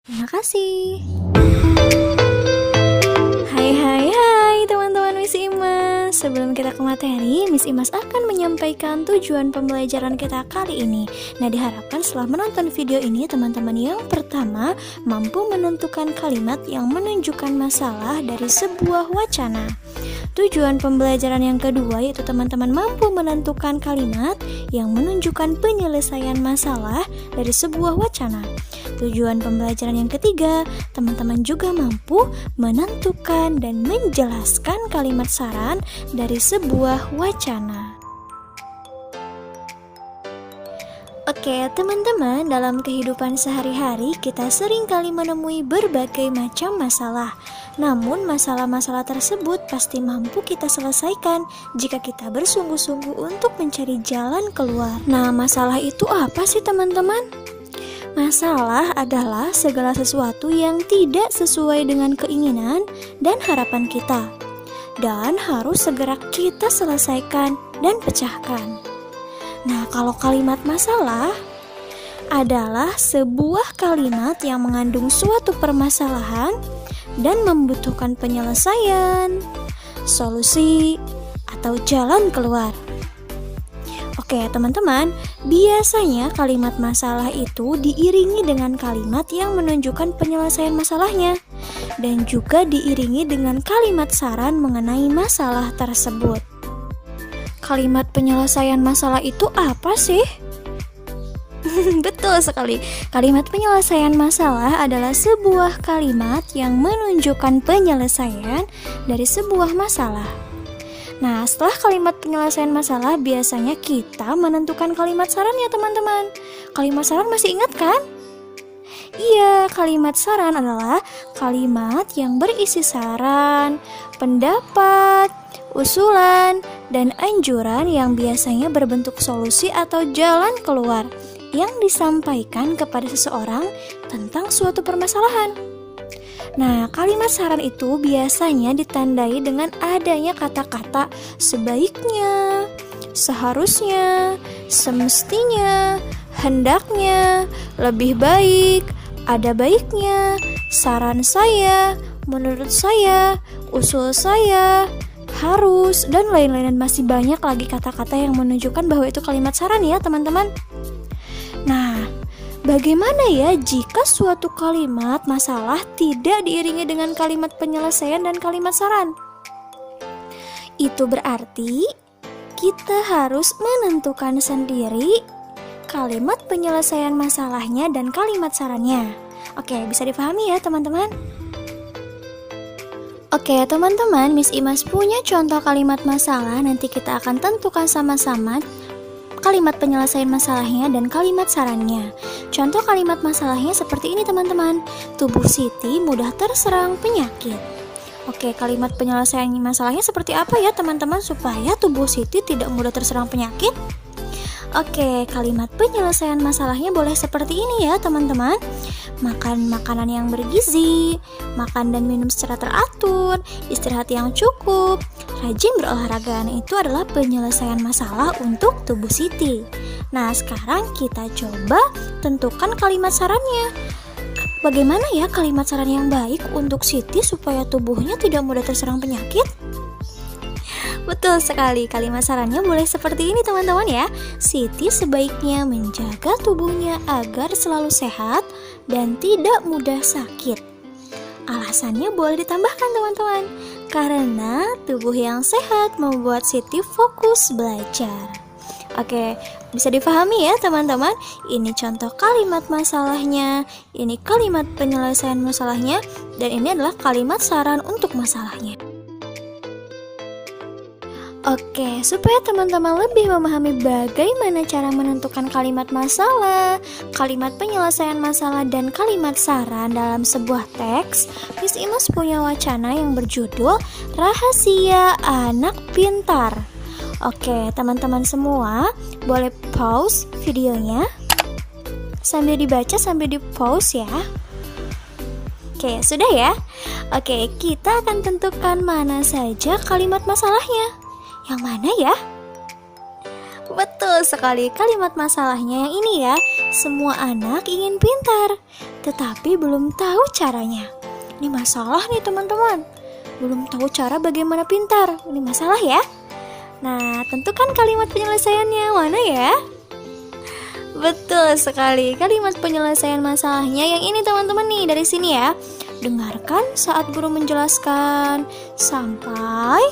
Terima kasih. Hai teman-teman Miss Imas. Sebelum kita ke materi, Miss Imas akan menyampaikan tujuan pembelajaran kita kali ini. Nah, diharapkan setelah menonton video ini, teman-teman yang pertama mampu menentukan kalimat yang menunjukkan masalah dari sebuah wacana. Tujuan pembelajaran yang kedua yaitu teman-teman mampu menentukan kalimat yang menunjukkan penyelesaian masalah dari sebuah wacana. Tujuan pembelajaran yang ketiga, teman-teman juga mampu menentukan dan menjelaskan kalimat saran dari sebuah wacana. Oke, teman-teman, dalam kehidupan sehari-hari kita seringkali menemui berbagai macam masalah. Namun, masalah-masalah tersebut pasti mampu kita selesaikan jika kita bersungguh-sungguh untuk mencari jalan keluar. Nah, masalah itu apa sih, teman-teman? Masalah adalah segala sesuatu yang tidak sesuai dengan keinginan dan harapan kita, dan harus segera kita selesaikan dan pecahkan. Nah, kalau kalimat masalah adalah sebuah kalimat yang mengandung suatu permasalahan dan membutuhkan penyelesaian, solusi, atau jalan keluar. Oke, teman-teman, biasanya kalimat masalah itu diiringi dengan kalimat yang menunjukkan penyelesaian masalahnya, dan juga diiringi dengan kalimat saran mengenai masalah tersebut. Kalimat penyelesaian masalah itu apa sih? Betul sekali. Kalimat penyelesaian masalah adalah sebuah kalimat yang menunjukkan penyelesaian dari sebuah masalah. Nah, setelah kalimat penyelesaian masalah, biasanya kita menentukan kalimat saran ya teman-teman. Kalimat saran masih ingat kan? Iya, kalimat saran adalah kalimat yang berisi saran, pendapat, usulan, dan anjuran yang biasanya berbentuk solusi atau jalan keluar yang disampaikan kepada seseorang tentang suatu permasalahan. Nah, kalimat saran itu biasanya ditandai dengan adanya kata-kata sebaiknya, seharusnya, semestinya, hendaknya, lebih baik, ada baiknya, saran saya, menurut saya, usul saya, harus, dan lain-lain. Masih banyak lagi kata-kata yang menunjukkan bahwa itu kalimat saran ya teman-teman. Nah, bagaimana ya jika suatu kalimat masalah tidak diiringi dengan kalimat penyelesaian dan kalimat saran? Itu berarti kita harus menentukan sendiri kalimat penyelesaian masalahnya dan kalimat sarannya. Oke, bisa dipahami ya teman-teman? Oke teman-teman, Miss Imas punya contoh kalimat masalah. Nanti kita akan tentukan sama-sama kalimat penyelesaian masalahnya dan kalimat sarannya. Contoh kalimat masalahnya seperti ini teman-teman. Tubuh Siti mudah terserang penyakit. Oke, kalimat penyelesaian masalahnya seperti apa ya teman-teman supaya tubuh Siti tidak mudah terserang penyakit? Oke, kalimat penyelesaian masalahnya boleh seperti ini ya teman-teman. Makan makanan yang bergizi, makan dan minum secara teratur, istirahat yang cukup, rajin berolahraga. Nah, itu adalah penyelesaian masalah untuk tubuh Siti. Nah, sekarang kita coba tentukan kalimat sarannya. Bagaimana ya kalimat saran yang baik untuk Siti supaya tubuhnya tidak mudah terserang penyakit? Betul sekali, kalimat sarannya boleh seperti ini teman-teman ya. Siti sebaiknya menjaga tubuhnya agar selalu sehat dan tidak mudah sakit. Alasannya boleh ditambahkan teman-teman, karena tubuh yang sehat membuat Siti fokus belajar. Oke, bisa dipahami ya teman-teman. Ini contoh kalimat masalahnya, ini kalimat penyelesaian masalahnya, dan ini adalah kalimat saran untuk masalahnya. Oke, supaya teman-teman lebih memahami bagaimana cara menentukan kalimat masalah, kalimat penyelesaian masalah, dan kalimat saran dalam sebuah teks, Miss Imas punya wacana yang berjudul Rahasia Anak Pintar. Oke, teman-teman semua boleh pause videonya sambil dibaca, sambil di pause ya. Oke, sudah ya? Oke, kita akan tentukan mana saja kalimat masalahnya. Yang mana ya? Betul sekali, kalimat masalahnya yang ini ya. Semua anak ingin pintar, tetapi belum tahu caranya. Ini masalah nih teman-teman. Belum tahu cara bagaimana pintar. Ini masalah ya. Nah, tentukan kalimat penyelesaiannya. Mana ya? Betul sekali. Kalimat penyelesaian masalahnya yang ini teman-teman nih, dari sini ya. Dengarkan saat guru menjelaskan sampai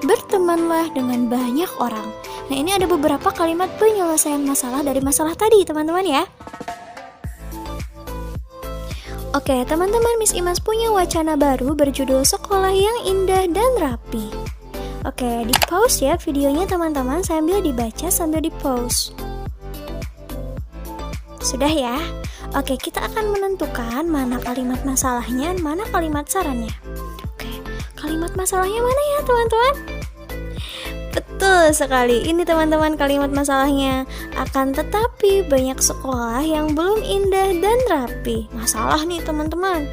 bertemanlah dengan banyak orang. Nah, ini ada beberapa kalimat penyelesaian masalah dari masalah tadi teman-teman ya. Oke, teman-teman, Miss Imas punya wacana baru berjudul Sekolah yang Indah dan Rapi. Oke, di pause ya videonya teman-teman, sambil dibaca sambil di pause. Sudah ya? Oke, kita akan menentukan mana kalimat masalahnya, mana kalimat sarannya. Oke, kalimat masalahnya mana ya teman-teman? Betul sekali, ini teman-teman kalimat masalahnya. Akan tetapi banyak sekolah yang belum indah dan rapi. Masalah nih teman-teman.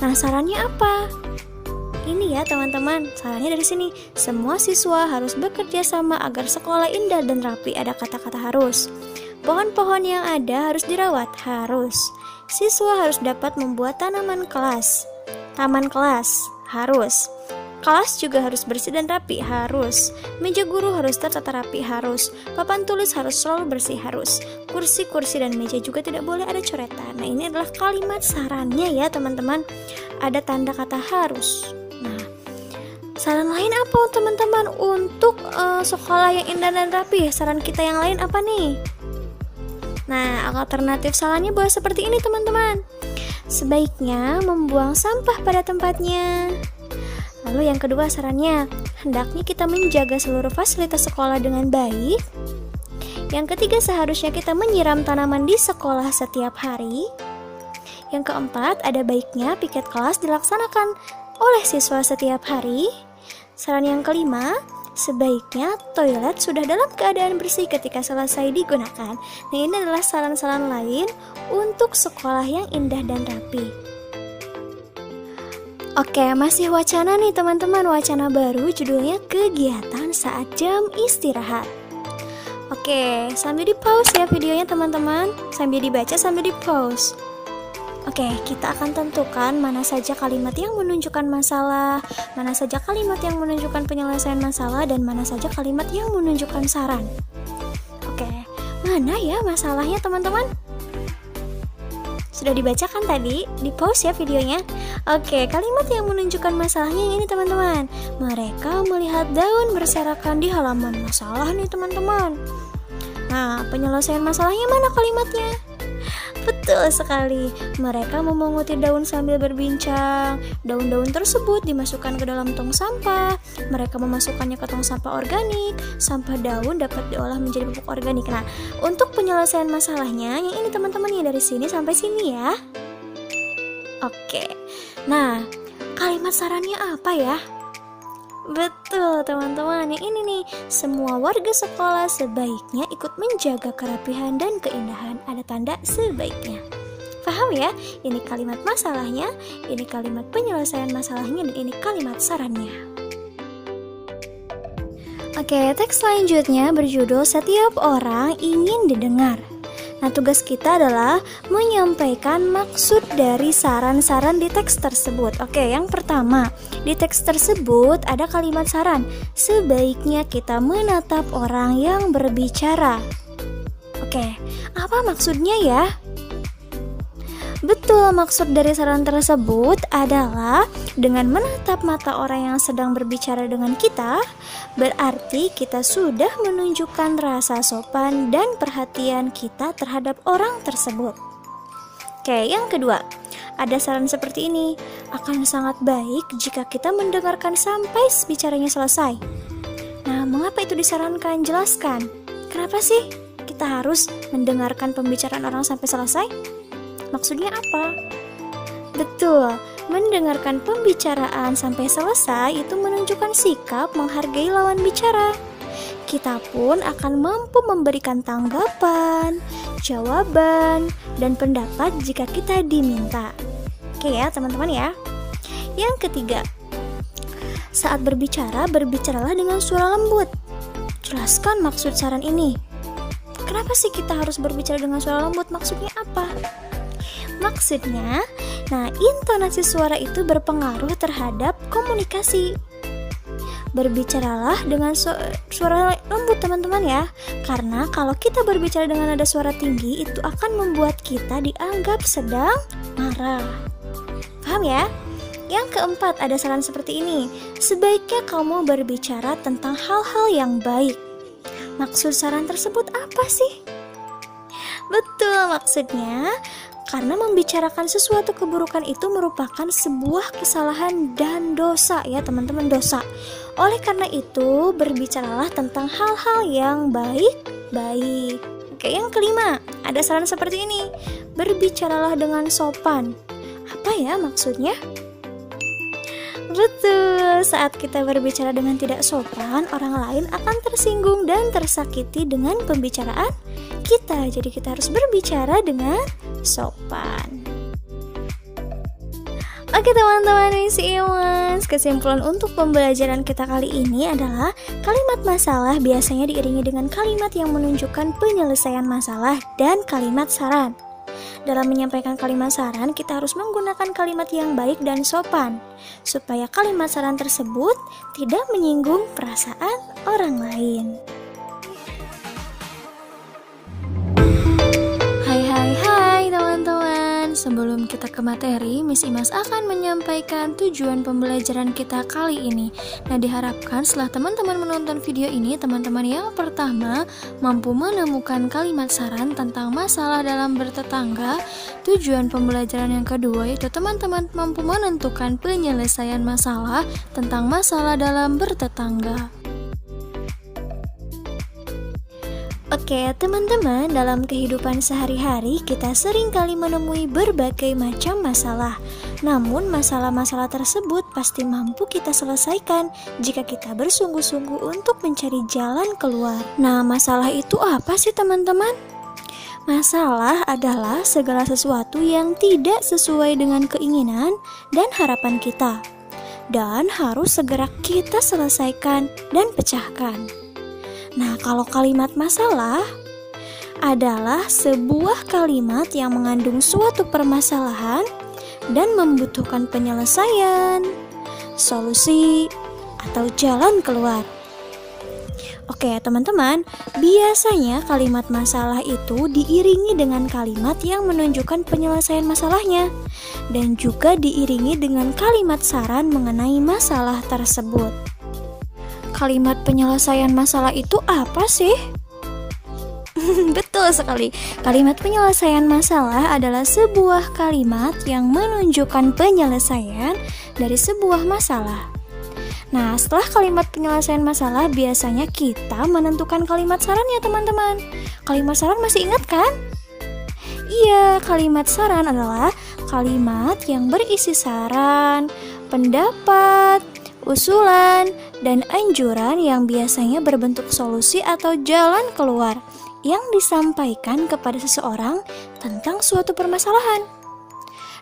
Nah, sarannya apa? Ini ya teman-teman, sarannya dari sini. Semua siswa harus bekerja sama agar sekolah indah dan rapi. Ada kata-kata harus. Pohon-pohon yang ada harus dirawat, harus. Siswa harus dapat membuat taman kelas, harus. Kelas juga harus bersih dan rapi, harus. Meja guru harus tertata rapi, harus. Papan tulis harus selalu bersih, harus. Kursi-kursi dan meja juga tidak boleh ada coretan. Nah, ini adalah kalimat sarannya ya teman-teman. Ada tanda kata harus. Nah, saran lain apa teman-teman untuk sekolah yang indah dan rapi? Saran kita yang lain apa nih? Nah, alternatif sarannya boleh seperti ini teman-teman. Sebaiknya membuang sampah pada tempatnya. Lalu yang kedua sarannya, hendaknya kita menjaga seluruh fasilitas sekolah dengan baik. Yang ketiga, seharusnya kita menyiram tanaman di sekolah setiap hari. Yang keempat, ada baiknya piket kelas dilaksanakan oleh siswa setiap hari. Saran yang kelima, sebaiknya toilet sudah dalam keadaan bersih ketika selesai digunakan. Nah, ini adalah saran-saran lain untuk sekolah yang indah dan rapi. Oke, masih wacana nih teman-teman, wacana baru judulnya kegiatan saat jam istirahat. Oke, sambil di pause ya videonya teman-teman, sambil dibaca sambil di pause. Oke, kita akan tentukan mana saja kalimat yang menunjukkan masalah, mana saja kalimat yang menunjukkan penyelesaian masalah, dan mana saja kalimat yang menunjukkan saran. Oke, mana ya masalahnya teman-teman? Sudah dibacakan tadi? Di pause ya videonya. Oke, kalimat yang menunjukkan masalahnya yang ini teman-teman. Mereka melihat daun berserakan di halaman. Masalah nih teman-teman. Nah, penyelesaian masalahnya mana kalimatnya? Betul sekali. Mereka memunguti daun sambil berbincang. Daun-daun tersebut dimasukkan ke dalam tong sampah. Mereka memasukkannya ke tong sampah organik. Sampah daun dapat diolah menjadi pupuk organik. Nah, untuk penyelesaian masalahnya yang ini teman-teman ya, dari sini sampai sini ya. Oke. Nah, kalimat sarannya apa ya? Betul teman-teman, yang ini nih, semua warga sekolah sebaiknya ikut menjaga kerapihan dan keindahan. Ada tanda sebaiknya. Paham ya? Ini kalimat masalahnya, ini kalimat penyelesaian masalahnya, dan ini kalimat sarannya. Oke, teks selanjutnya berjudul Setiap Orang Ingin Didengar. Nah, tugas kita adalah menyampaikan maksud dari saran-saran di teks tersebut. Oke, yang pertama, di teks tersebut ada kalimat saran. Sebaiknya kita menatap orang yang berbicara. Oke, apa maksudnya ya? Betul, maksud dari saran tersebut adalah dengan menatap mata orang yang sedang berbicara dengan kita, berarti kita sudah menunjukkan rasa sopan dan perhatian kita terhadap orang tersebut. Oke, yang kedua, ada saran seperti ini. Akan sangat baik jika kita mendengarkan sampai bicaranya selesai. Nah, mengapa itu disarankan? Jelaskan. Kenapa sih kita harus mendengarkan pembicaraan orang sampai selesai? Maksudnya apa? Betul, mendengarkan pembicaraan sampai selesai itu menunjukkan sikap menghargai lawan bicara. Kita pun akan mampu memberikan tanggapan, jawaban, dan pendapat jika kita diminta. Oke ya teman-teman ya. Yang ketiga, saat berbicara, berbicaralah dengan suara lembut. Jelaskan maksud saran ini. Kenapa sih kita harus berbicara dengan suara lembut? Maksudnya apa? Maksudnya, nah intonasi suara itu berpengaruh terhadap komunikasi. Berbicaralah dengan suara lembut teman-teman ya. Karena kalau kita berbicara dengan nada suara tinggi, itu akan membuat kita dianggap sedang marah. Paham ya? Yang keempat, ada saran seperti ini. Sebaiknya kamu berbicara tentang hal-hal yang baik. Maksud saran tersebut apa sih? Betul, maksudnya karena membicarakan sesuatu keburukan itu merupakan sebuah kesalahan dan dosa ya teman-teman, dosa. Oleh karena itu, berbicaralah tentang hal-hal yang baik-baik. Oke, yang kelima, ada saran seperti ini. Berbicaralah dengan sopan. Apa ya maksudnya? Betul, saat kita berbicara dengan tidak sopan, orang lain akan tersinggung dan tersakiti dengan pembicaraan kita. Jadi kita harus berbicara dengan sopan. Oke teman-teman Miss Imas, kesimpulan untuk pembelajaran kita kali ini adalah kalimat masalah biasanya diiringi dengan kalimat yang menunjukkan penyelesaian masalah dan kalimat saran. Dalam menyampaikan kalimat saran, kita harus menggunakan kalimat yang baik dan sopan, supaya kalimat saran tersebut tidak menyinggung perasaan orang lain. Hai teman-teman, sebelum kita ke materi, Miss Imas akan menyampaikan tujuan pembelajaran kita kali ini. Nah, diharapkan setelah teman-teman menonton video ini, teman-teman yang pertama mampu menemukan kalimat saran tentang masalah dalam bertetangga. Tujuan pembelajaran yang kedua yaitu teman-teman mampu menentukan penyelesaian masalah tentang masalah dalam bertetangga. Oke teman-teman, dalam kehidupan sehari-hari kita sering kali menemui berbagai macam masalah. Namun masalah-masalah tersebut pasti mampu kita selesaikan jika kita bersungguh-sungguh untuk mencari jalan keluar. Nah, masalah itu apa sih teman-teman? Masalah adalah segala sesuatu yang tidak sesuai dengan keinginan dan harapan kita, dan harus segera kita selesaikan dan pecahkan. Nah, kalau kalimat masalah adalah sebuah kalimat yang mengandung suatu permasalahan dan membutuhkan penyelesaian, solusi, atau jalan keluar. Oke, teman-teman, biasanya kalimat masalah itu diiringi dengan kalimat yang menunjukkan penyelesaian masalahnya dan juga diiringi dengan kalimat saran mengenai masalah tersebut. Kalimat penyelesaian masalah itu apa sih? Betul sekali. Kalimat penyelesaian masalah adalah sebuah kalimat yang menunjukkan penyelesaian dari sebuah masalah. Nah, setelah kalimat penyelesaian masalah, biasanya kita menentukan kalimat saran ya teman-teman. Kalimat saran masih ingat kan? Iya, kalimat saran adalah kalimat yang berisi saran, pendapat, usulan, dan anjuran yang biasanya berbentuk solusi atau jalan keluar yang disampaikan kepada seseorang tentang suatu permasalahan.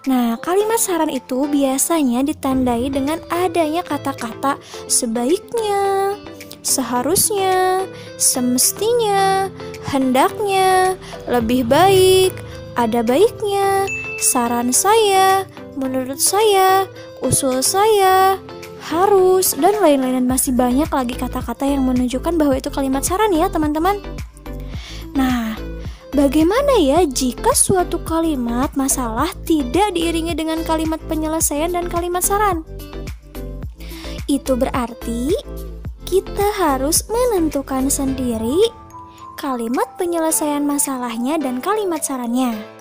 Nah, kalimat saran itu biasanya ditandai dengan adanya kata-kata sebaiknya, seharusnya, semestinya, hendaknya, lebih baik, ada baiknya, saran saya, menurut saya, usul saya, harus, dan lain-lain. Dan masih banyak lagi kata-kata yang menunjukkan bahwa itu kalimat saran ya teman-teman. Nah, bagaimana ya jika suatu kalimat masalah tidak diiringi dengan kalimat penyelesaian dan kalimat saran? Itu berarti kita harus menentukan sendiri kalimat penyelesaian masalahnya dan kalimat sarannya.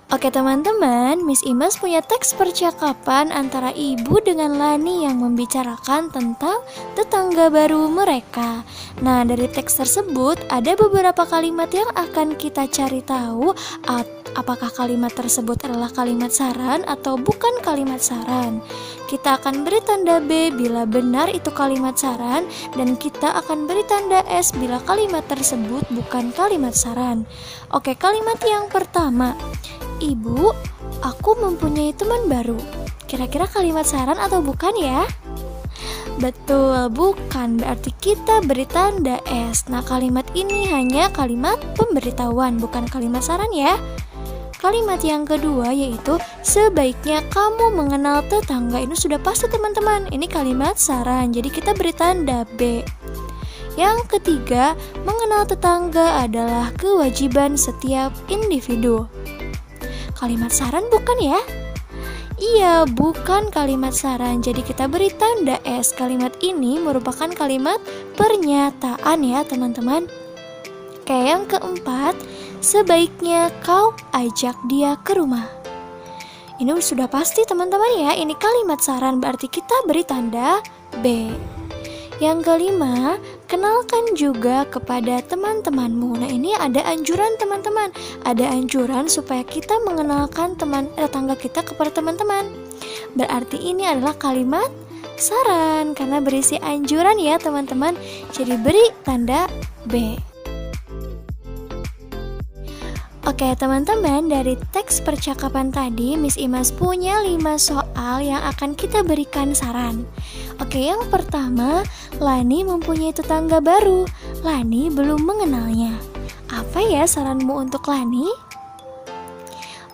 Oke teman-teman, Miss Imas punya teks percakapan antara Ibu dengan Lani yang membicarakan tentang tetangga baru mereka. Nah, dari teks tersebut ada beberapa kalimat yang akan kita cari tahu apakah kalimat tersebut adalah kalimat saran atau bukan kalimat saran. Kita akan beri tanda B bila benar itu kalimat saran, dan kita akan beri tanda S bila kalimat tersebut bukan kalimat saran. Oke, kalimat yang pertama. Ibu, aku mempunyai teman baru. Kira-kira kalimat saran atau bukan ya? Betul, bukan berarti kita beri tanda S. Nah, kalimat ini hanya kalimat pemberitahuan, bukan kalimat saran ya. Kalimat yang kedua yaitu sebaiknya kamu mengenal tetangga. Ini sudah pasti teman-teman, ini kalimat saran, jadi kita beri tanda B. Yang ketiga, mengenal tetangga adalah kewajiban setiap individu. Kalimat saran bukan ya? Iya, bukan kalimat saran, jadi kita beri tanda S. Kalimat ini merupakan kalimat pernyataan ya teman-teman. Oke, yang keempat, sebaiknya kau ajak dia ke rumah. Ini sudah pasti teman-teman ya, ini kalimat saran, berarti kita beri tanda B. Yang kelima, kenalkan juga kepada teman-temanmu. Nah, ini ada anjuran teman-teman. Ada anjuran supaya kita mengenalkan tetangga kita kepada teman-teman. Berarti ini adalah kalimat saran karena berisi anjuran ya teman-teman. Jadi beri tanda B. Oke teman-teman, dari teks percakapan tadi Miss Imas punya 5 soal yang akan kita berikan saran. Oke, yang pertama, Lani mempunyai tetangga baru. Lani belum mengenalnya. Apa ya saranmu untuk Lani?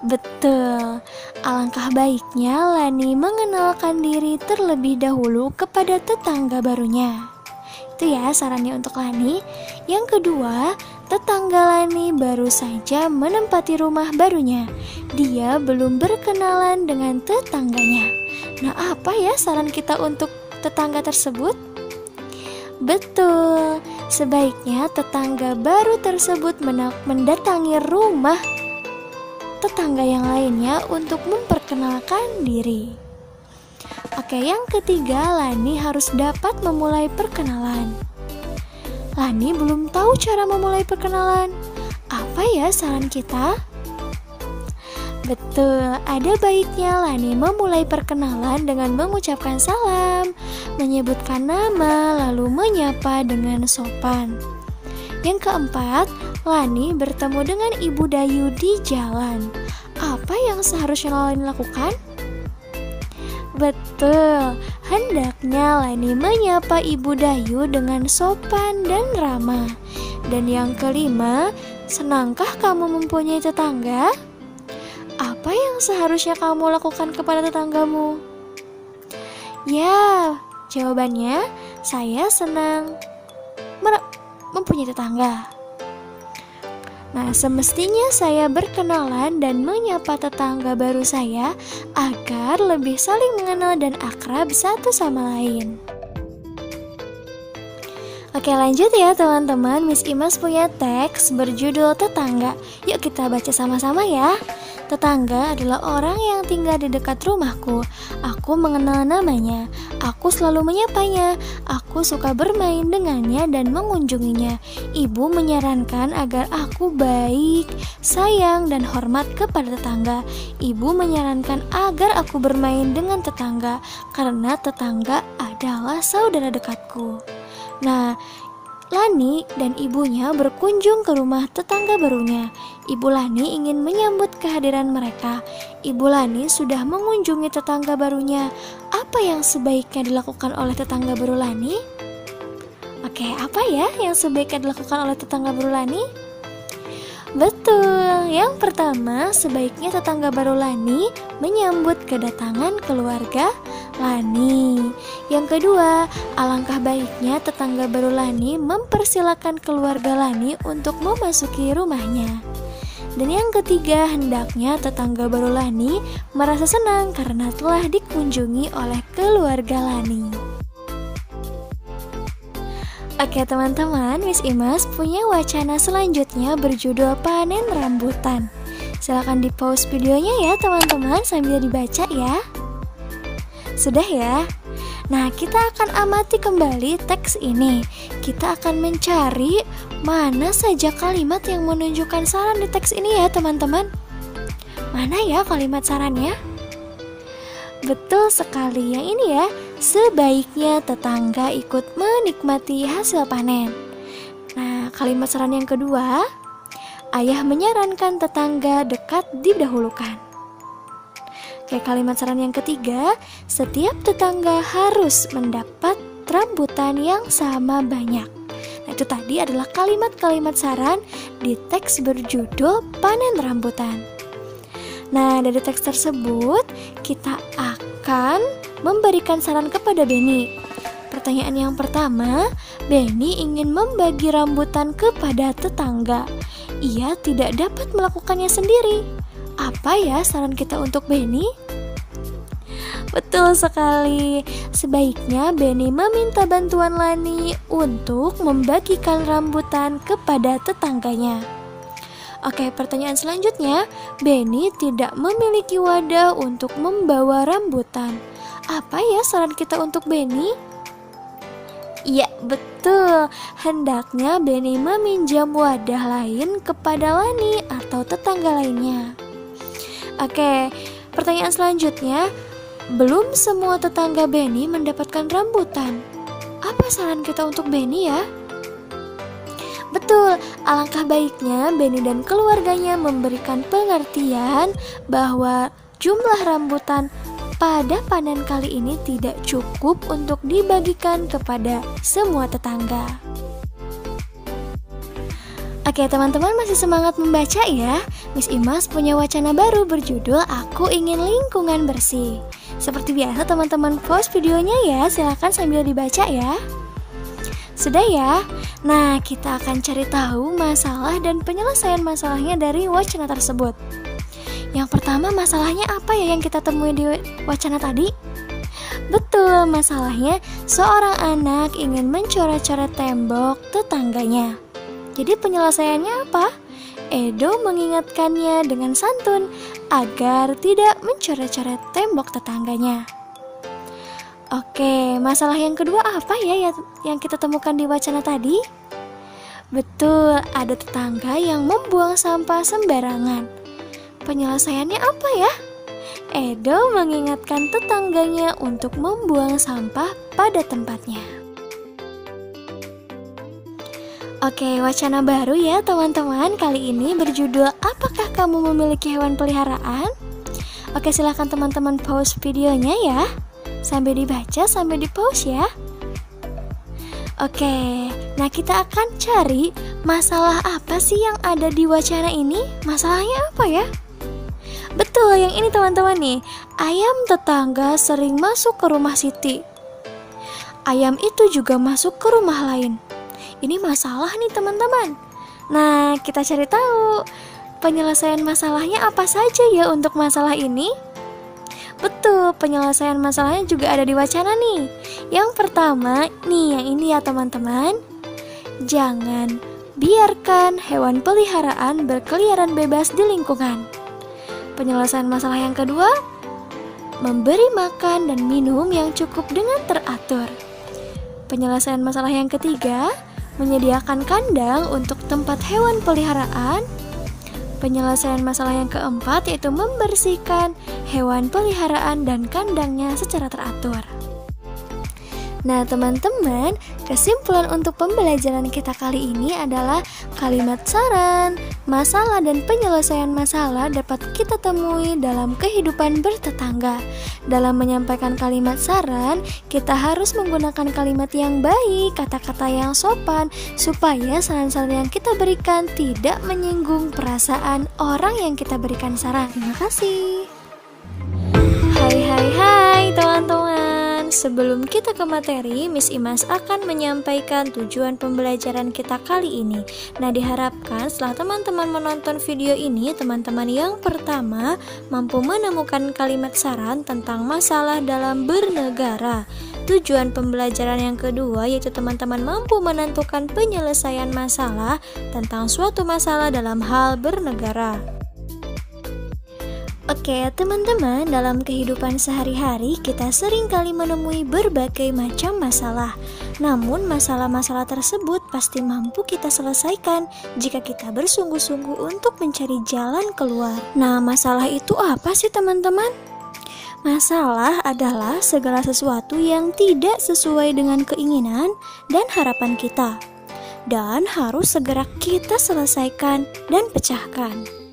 Betul, alangkah baiknya Lani mengenalkan diri terlebih dahulu kepada tetangga barunya. Itu ya sarannya untuk Lani. Yang kedua, tetangga Lani baru saja menempati rumah barunya. Dia belum berkenalan dengan tetangganya. Nah, apa ya saran kita untuk tetangga tersebut? Betul, sebaiknya tetangga baru tersebut mendatangi rumah tetangga yang lainnya untuk memperkenalkan diri. Oke, yang ketiga, Lani harus dapat memulai perkenalan. Lani belum tahu cara memulai perkenalan. Apa ya saran kita? Betul, ada baiknya Lani memulai perkenalan dengan mengucapkan salam, menyebutkan nama, lalu menyapa dengan sopan. Yang keempat, Lani bertemu dengan Ibu Dayu di jalan. Apa yang seharusnya Lani lakukan? Betul, hendaknya Lani menyapa Ibu Dayu dengan sopan dan ramah. Dan yang kelima, senangkah kamu mempunyai tetangga? Apa yang seharusnya kamu lakukan kepada tetanggamu? Ya, jawabannya, saya senang mempunyai tetangga. Nah, semestinya saya berkenalan dan menyapa tetangga baru saya agar lebih saling mengenal dan akrab satu sama lain. Oke, lanjut ya teman-teman. Miss Imas punya teks berjudul Tetangga. Yuk kita baca sama-sama ya. Tetangga adalah orang yang tinggal di dekat rumahku. Aku mengenal namanya. Aku selalu menyapanya. Aku suka bermain dengannya dan mengunjunginya. Ibu menyarankan agar aku baik, sayang, dan hormat kepada tetangga. Ibu menyarankan agar aku bermain dengan tetangga karena tetangga adalah saudara dekatku. Nah, Lani dan ibunya berkunjung ke rumah tetangga barunya. Ibu Lani ingin menyambut kehadiran mereka. Ibu Lani sudah mengunjungi tetangga barunya. Apa yang sebaiknya dilakukan oleh tetangga baru Lani? Oke, apa ya yang sebaiknya dilakukan oleh tetangga baru Lani? Betul, yang pertama sebaiknya tetangga baru Lani menyambut kedatangan keluarga Lani. Yang kedua, alangkah baiknya tetangga baru Lani mempersilakan keluarga Lani untuk memasuki rumahnya. Dan yang ketiga, hendaknya tetangga baru Lani merasa senang karena telah dikunjungi oleh keluarga Lani. Oke teman-teman, Miss Imas punya wacana selanjutnya berjudul Panen Rambutan. Silahkan di pause videonya ya teman-teman sambil dibaca ya. Sudah ya? Nah, kita akan amati kembali teks ini. Kita akan mencari mana saja kalimat yang menunjukkan saran di teks ini ya teman-teman. Mana ya kalimat sarannya? Betul sekali, yang ini ya. Sebaiknya tetangga ikut menikmati hasil panen. Nah, kalimat saran yang kedua, ayah menyarankan tetangga dekat didahulukan. Oke, kalimat saran yang ketiga, setiap tetangga harus mendapat rambutan yang sama banyak. Nah, itu tadi adalah kalimat-kalimat saran di teks berjudul Panen Rambutan. Nah, dari teks tersebut kita akan memberikan saran kepada Benny. Pertanyaan yang pertama, Benny ingin membagi rambutan kepada tetangga. Ia tidak dapat melakukannya sendiri. Apa ya saran kita untuk Benny? Betul sekali, sebaiknya Benny meminta bantuan Lani untuk membagikan rambutan kepada tetangganya. Oke, pertanyaan selanjutnya, Benny tidak memiliki wadah untuk membawa rambutan. Apa ya saran kita untuk Benny? Ya, betul. Hendaknya Benny meminjam wadah lain kepada Lani atau tetangga lainnya. Oke, pertanyaan selanjutnya, belum semua tetangga Benny mendapatkan rambutan. Apa saran kita untuk Benny ya? Betul, alangkah baiknya Benny dan keluarganya memberikan pengertian bahwa jumlah rambutan pada panen kali ini tidak cukup untuk dibagikan kepada semua tetangga. Oke, teman-teman masih semangat membaca ya? Miss Imas punya wacana baru berjudul Aku Ingin Lingkungan Bersih. Seperti biasa teman-teman pause videonya ya, silakan sambil dibaca ya. Sudah ya? Nah, kita akan cari tahu masalah dan penyelesaian masalahnya dari wacana tersebut. Yang pertama, masalahnya apa ya yang kita temui di wacana tadi? Betul, masalahnya seorang anak ingin mencoret-coret tembok tetangganya. Jadi penyelesaiannya apa? Edo mengingatkannya dengan santun agar tidak mencoret-coret tembok tetangganya. Oke, masalah yang kedua apa ya yang kita temukan di wacana tadi? Betul, ada tetangga yang membuang sampah sembarangan. Penyelesaiannya apa ya? Edo mengingatkan tetangganya untuk membuang sampah pada tempatnya. Oke, wacana baru ya teman-teman. Kali ini berjudul Apakah kamu memiliki hewan peliharaan? Oke, silahkan teman-teman pause videonya ya. Sambil dibaca, sambil di pause ya. Oke, nah kita akan cari masalah apa sih yang ada di wacana ini? Masalahnya apa ya? Betul, yang ini teman-teman nih. Ayam tetangga sering masuk ke rumah Siti. Ayam itu juga masuk ke rumah lain. Ini masalah nih teman-teman. Nah, kita cari tahu penyelesaian masalahnya apa saja ya untuk masalah ini. Betul, penyelesaian masalahnya juga ada di wacana nih. Yang pertama, nih yang ini ya teman-teman. Jangan biarkan hewan peliharaan berkeliaran bebas di lingkungan. Penyelesaian masalah yang kedua, memberi makan dan minum yang cukup dengan teratur. Penyelesaian masalah yang ketiga, menyediakan kandang untuk tempat hewan peliharaan. Penyelesaian masalah yang keempat yaitu membersihkan hewan peliharaan dan kandangnya secara teratur. Nah teman-teman, kesimpulan untuk pembelajaran kita kali ini adalah kalimat saran, masalah dan penyelesaian masalah dapat kita temui dalam kehidupan bertetangga. Dalam menyampaikan kalimat saran, kita harus menggunakan kalimat yang baik, kata-kata yang sopan, supaya saran-saran yang kita berikan tidak menyinggung perasaan orang yang kita berikan saran. Terima kasih. Hai teman-teman. Sebelum kita ke materi, Miss Imas akan menyampaikan tujuan pembelajaran kita kali ini. Nah, diharapkan setelah teman-teman menonton video ini, teman-teman yang pertama mampu menemukan kalimat saran tentang masalah dalam bernegara. Tujuan pembelajaran yang kedua yaitu teman-teman mampu menentukan penyelesaian masalah tentang suatu masalah dalam hal bernegara. Oke, teman-teman, dalam kehidupan sehari-hari kita sering kali menemui berbagai macam masalah. Namun, masalah-masalah tersebut pasti mampu kita selesaikan jika kita bersungguh-sungguh untuk mencari jalan keluar. Nah, masalah itu apa sih, teman-teman? Masalah adalah segala sesuatu yang tidak sesuai dengan keinginan dan harapan kita, dan harus segera kita selesaikan dan pecahkan.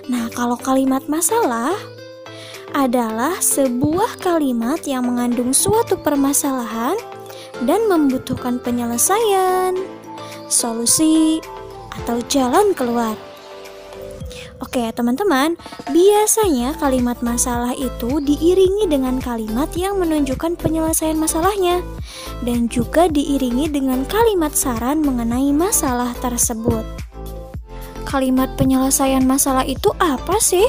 Nah, kalau kalimat masalah adalah sebuah kalimat yang mengandung suatu permasalahan, dan membutuhkan penyelesaian, solusi, atau jalan keluar. Oke teman-teman, biasanya kalimat masalah itu diiringi dengan kalimat yang menunjukkan penyelesaian masalahnya, dan juga diiringi dengan kalimat saran mengenai masalah tersebut. Kalimat penyelesaian masalah itu apa sih?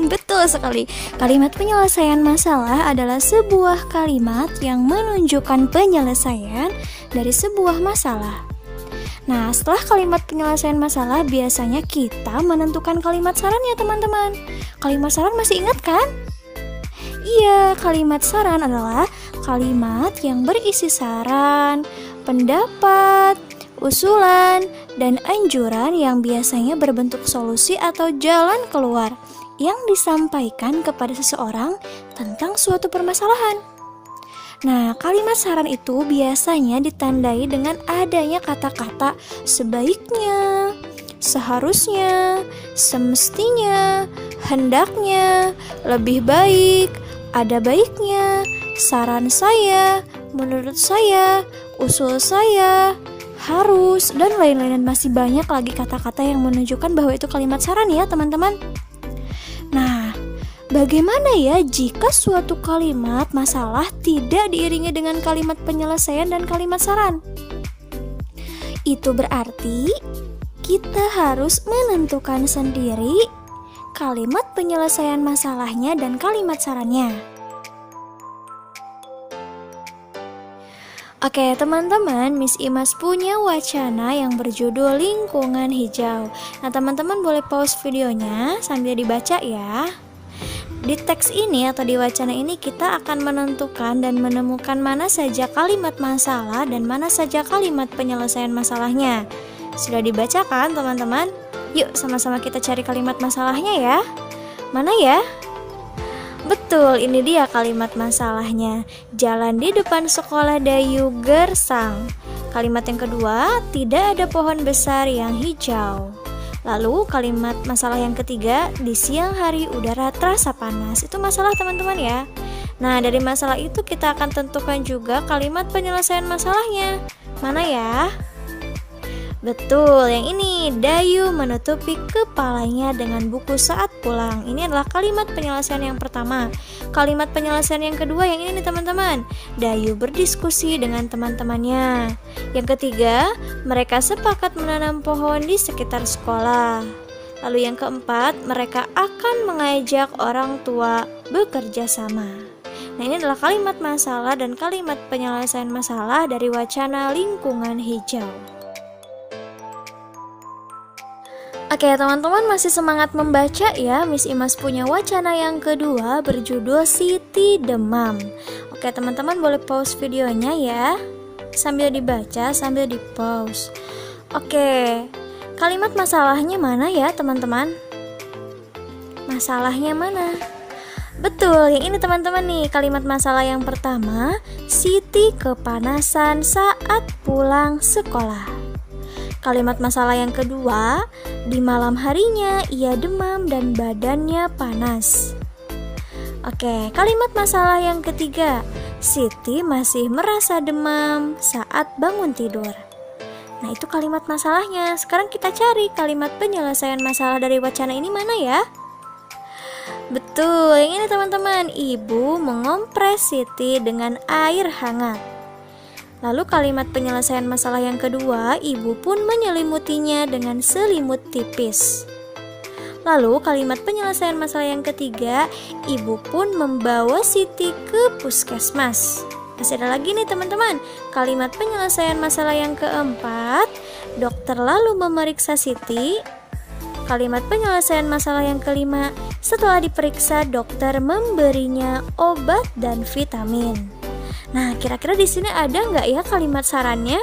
Betul sekali, kalimat penyelesaian masalah adalah sebuah kalimat yang menunjukkan penyelesaian dari sebuah masalah. Nah, setelah kalimat penyelesaian masalah, biasanya kita menentukan kalimat saran ya teman-teman. Kalimat saran masih ingat kan? Iya, kalimat saran adalah kalimat yang berisi saran, pendapat, usulan, dan anjuran yang biasanya berbentuk solusi atau jalan keluar yang disampaikan kepada seseorang tentang suatu permasalahan. Nah, kalimat saran itu biasanya ditandai dengan adanya kata-kata sebaiknya, seharusnya, semestinya, hendaknya, lebih baik, ada baiknya, saran saya, menurut saya, usul saya, harus, dan lain-lain. Dan masih banyak lagi kata-kata yang menunjukkan bahwa itu kalimat saran ya teman-teman. Nah, bagaimana ya jika suatu kalimat masalah tidak diiringi dengan kalimat penyelesaian dan kalimat saran? Itu berarti kita harus menentukan sendiri kalimat penyelesaian masalahnya dan kalimat sarannya. Oke teman-teman, Miss Imas punya wacana yang berjudul lingkungan hijau. Nah teman-teman boleh pause videonya sambil dibaca ya. Di teks ini atau di wacana ini kita akan menentukan dan menemukan mana saja kalimat masalah dan mana saja kalimat penyelesaian masalahnya. Sudah dibacakan teman-teman? Yuk sama-sama kita cari kalimat masalahnya ya. Mana ya? Betul, ini dia kalimat masalahnya. Jalan di depan sekolah Dayu gersang. Kalimat yang kedua, tidak ada pohon besar yang hijau. Lalu kalimat masalah yang ketiga, di siang hari udara terasa panas. Itu masalah teman-teman ya. Nah, dari masalah itu kita akan tentukan juga kalimat penyelesaian masalahnya. Mana ya? Betul, yang ini. Dayu menutupi kepalanya dengan buku saat pulang. Ini adalah kalimat penyelesaian yang pertama. Kalimat penyelesaian yang kedua yang ini nih teman-teman. Dayu berdiskusi dengan teman-temannya. Yang ketiga, mereka sepakat menanam pohon di sekitar sekolah. Lalu yang keempat, mereka akan mengajak orang tua bekerja sama. Nah, ini adalah kalimat masalah dan kalimat penyelesaian masalah dari wacana lingkungan hijau. Oke teman-teman, masih semangat membaca ya? Miss Imas punya wacana yang kedua berjudul Siti Demam. Oke teman-teman boleh pause videonya ya, sambil dibaca sambil di pause. Oke, kalimat masalahnya mana ya teman-teman? Masalahnya mana? Betul, yang ini teman-teman nih. Kalimat masalah yang pertama, Siti kepanasan saat pulang sekolah. Kalimat masalah yang kedua, di malam harinya ia demam dan badannya panas. Oke, kalimat masalah yang ketiga, Siti masih merasa demam saat bangun tidur. Nah, itu kalimat masalahnya. Sekarang kita cari kalimat penyelesaian masalah dari wacana ini mana ya? Betul, yang ini teman-teman. Ibu mengompres Siti dengan air hangat. Lalu kalimat penyelesaian masalah yang kedua, ibu pun menyelimutinya dengan selimut tipis. Lalu kalimat penyelesaian masalah yang ketiga, ibu pun membawa Siti ke puskesmas. Masih ada lagi nih teman-teman. Kalimat penyelesaian masalah yang keempat, dokter lalu memeriksa Siti. Kalimat penyelesaian masalah yang kelima, setelah diperiksa dokter memberinya obat dan vitamin. Nah, kira-kira di sini ada nggak ya kalimat sarannya?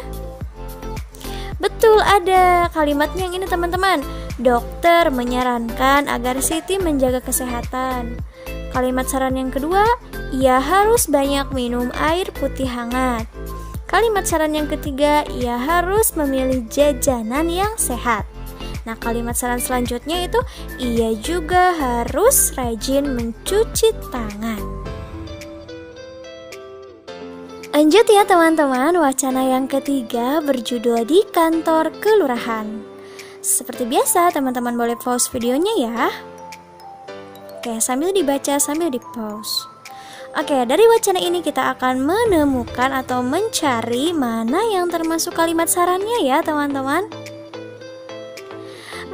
Betul, ada. Kalimatnya yang ini teman-teman. Dokter menyarankan agar Siti menjaga kesehatan. Kalimat saran yang kedua, ia harus banyak minum air putih hangat. Kalimat saran yang ketiga, ia harus memilih jajanan yang sehat. Nah, kalimat saran selanjutnya itu, ia juga harus rajin mencuci tangan. Lanjut ya teman-teman, wacana yang ketiga berjudul di kantor kelurahan. Seperti biasa, teman-teman boleh pause videonya ya. Oke, sambil dibaca, sambil di pause. Oke, dari wacana ini kita akan menemukan atau mencari mana yang termasuk kalimat sarannya ya teman-teman.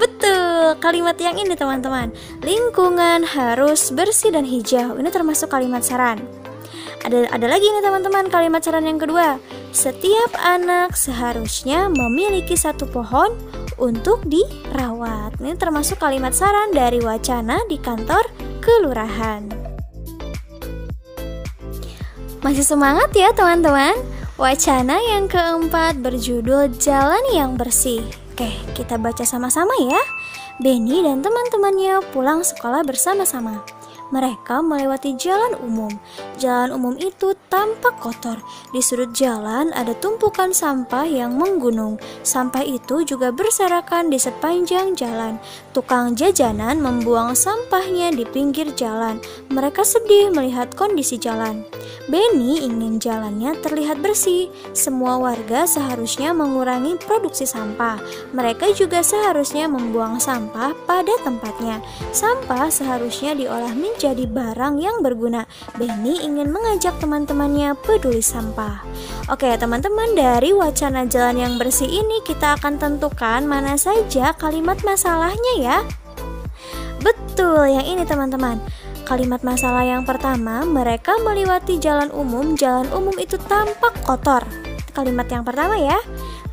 Betul, kalimat yang ini teman-teman. Lingkungan harus bersih dan hijau. Ini termasuk kalimat saran. Ada lagi nih teman-teman, kalimat saran yang kedua. Setiap anak seharusnya memiliki satu pohon untuk dirawat. Ini termasuk kalimat saran dari wacana di kantor kelurahan. Masih semangat ya teman-teman? Wacana yang keempat berjudul Jalan yang Bersih. Oke, kita baca sama-sama ya. Benny dan teman-temannya pulang sekolah bersama-sama. Mereka melewati jalan umum. Jalan umum itu tampak kotor. Di sudut jalan ada tumpukan sampah yang menggunung. Sampah itu juga berserakan di sepanjang jalan. Tukang jajanan membuang sampahnya di pinggir jalan. Mereka sedih melihat kondisi jalan. Benny ingin jalannya terlihat bersih. Semua warga seharusnya mengurangi produksi sampah. Mereka juga seharusnya membuang sampah pada tempatnya. Sampah seharusnya diolah menjadi barang yang berguna. Benny ingin mengajak teman-temannya peduli sampah. Oke teman-teman, dari wacana jalan yang bersih ini kita akan tentukan mana saja kalimat masalahnya ya. Betul, yang ini teman-teman. Kalimat masalah yang pertama, mereka melewati jalan umum. Jalan umum itu tampak kotor. Kalimat yang pertama ya.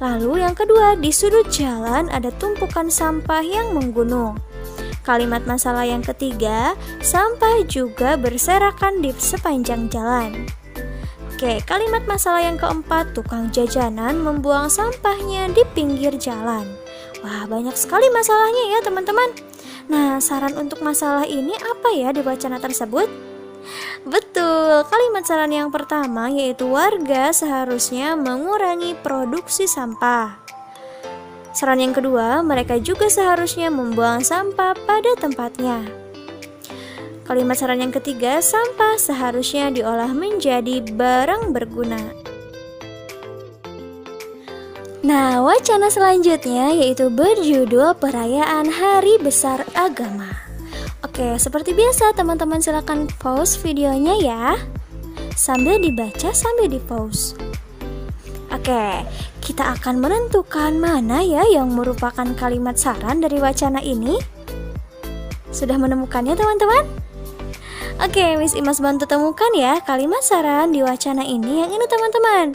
Lalu yang kedua, di sudut jalan ada tumpukan sampah yang menggunung. Kalimat masalah yang ketiga, sampah juga berserakan di sepanjang jalan. Oke, kalimat masalah yang keempat, tukang jajanan membuang sampahnya di pinggir jalan. Wah, banyak sekali masalahnya ya teman-teman. Nah, saran untuk masalah ini apa ya di wacana tersebut? Betul, kalimat saran yang pertama yaitu warga seharusnya mengurangi produksi sampah. Saran yang kedua, mereka juga seharusnya membuang sampah pada tempatnya. Kalimat saran yang ketiga, sampah seharusnya diolah menjadi barang berguna. Nah, wacana selanjutnya yaitu berjudul Perayaan Hari Besar Agama. Oke, seperti biasa teman-teman silakan pause videonya ya. Sambil dibaca, sambil di pause. Oke, kita akan menentukan mana ya yang merupakan kalimat saran dari wacana ini. Sudah menemukannya teman-teman? Oke, Miss Imas bantu temukan ya kalimat saran di wacana ini. Yang ini teman-teman,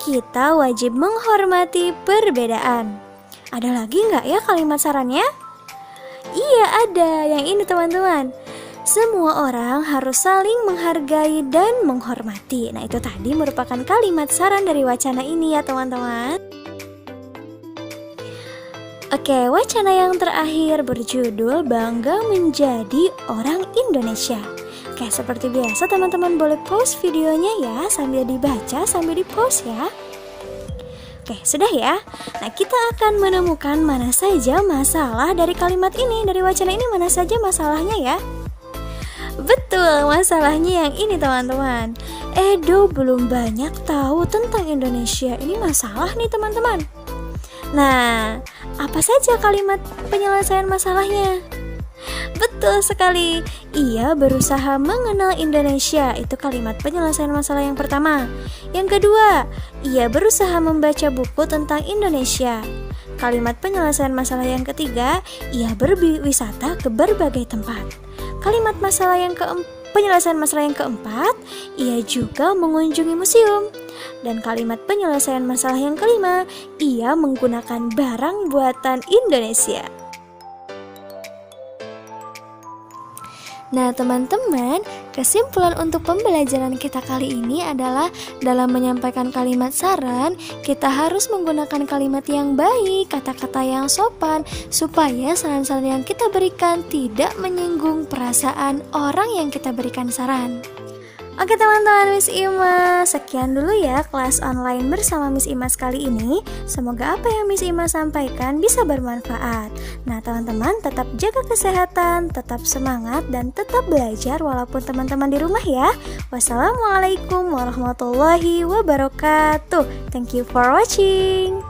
kita wajib menghormati perbedaan. Ada lagi nggak ya kalimat sarannya? Iya ada, yang ini teman-teman. Semua orang harus saling menghargai dan menghormati. Nah itu tadi merupakan kalimat saran dari wacana ini ya teman-teman. Oke, wacana yang terakhir berjudul Bangga Menjadi Orang Indonesia. Oke, seperti biasa teman-teman boleh pause videonya ya, sambil dibaca, sambil di pause ya. Oke, sudah ya. Nah, kita akan menemukan mana saja masalah dari kalimat ini, dari wacana ini mana saja masalahnya ya. Betul, masalahnya yang ini teman-teman. Edo belum banyak tahu tentang Indonesia. Ini masalah nih teman-teman. Nah, apa saja kalimat penyelesaian masalahnya? Betul sekali, ia berusaha mengenal Indonesia. Itu kalimat penyelesaian masalah yang pertama. Yang kedua, ia berusaha membaca buku tentang Indonesia. Kalimat penyelesaian masalah yang ketiga, ia berwisata ke berbagai tempat. Kalimat masalah yang penyelesaian masalah yang keempat, ia juga mengunjungi museum. Dan kalimat penyelesaian masalah yang kelima, ia menggunakan barang buatan Indonesia. Nah teman-teman, kesimpulan untuk pembelajaran kita kali ini adalah dalam menyampaikan kalimat saran, kita harus menggunakan kalimat yang baik, kata-kata yang sopan, supaya saran-saran yang kita berikan tidak menyinggung perasaan orang yang kita berikan saran. Oke teman-teman Miss Ima, sekian dulu ya kelas online bersama Miss Ima kali ini. Semoga apa yang Miss Ima sampaikan bisa bermanfaat. Nah teman-teman tetap jaga kesehatan, tetap semangat, dan tetap belajar walaupun teman-teman di rumah ya. Wassalamualaikum warahmatullahi wabarakatuh. Thank you for watching.